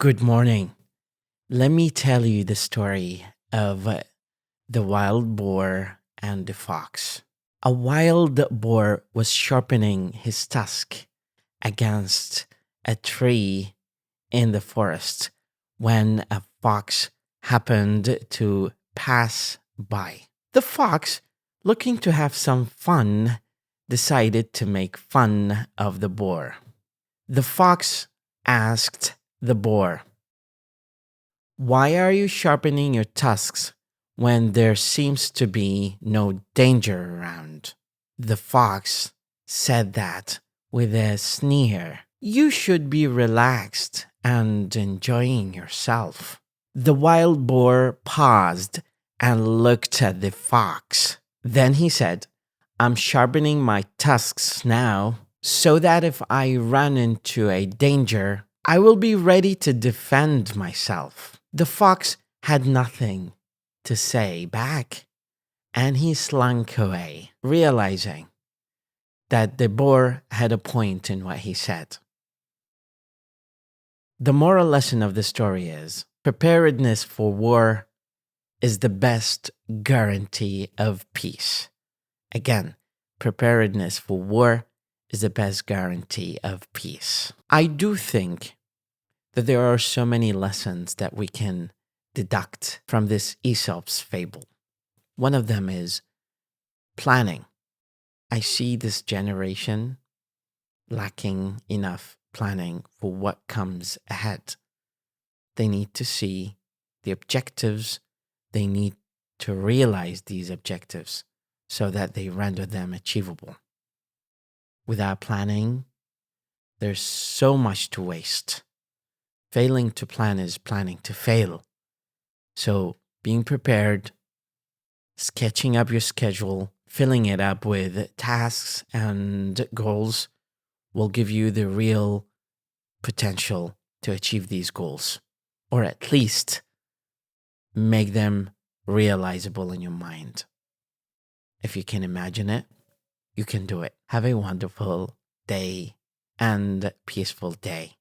Good morning. Let me tell you the story of the wild boar and the fox. A wild boar was sharpening his tusk against a tree in the forest when a fox happened to pass by. The fox, looking to have some fun, decided to make fun of the boar. The fox asked the boar, "Why are you sharpening your tusks when there seems to be no danger around?" The fox said that with a sneer. "You should be relaxed and enjoying yourself." The wild boar paused and looked at the fox. Then he said, "I'm sharpening my tusks now so that if I run into a danger, I will be ready to defend myself." The fox had nothing to say back, and he slunk away, realizing that the boar had a point in what he said. The moral lesson of the story is preparedness for war is the best guarantee of peace. Again, preparedness for war is the best guarantee of peace. I do think that there are so many lessons that we can deduct from this Aesop's fable. One of them is planning. I see this generation lacking enough planning for what comes ahead. They need to see the objectives. They need to realize these objectives so that they render them achievable. Without planning, there's so much to waste. Failing to plan is planning to fail. So being prepared, sketching up your schedule, filling it up with tasks and goals will give you the real potential to achieve these goals, or at least make them realizable in your mind. If you can imagine it, you can do it. Have a wonderful day and peaceful day.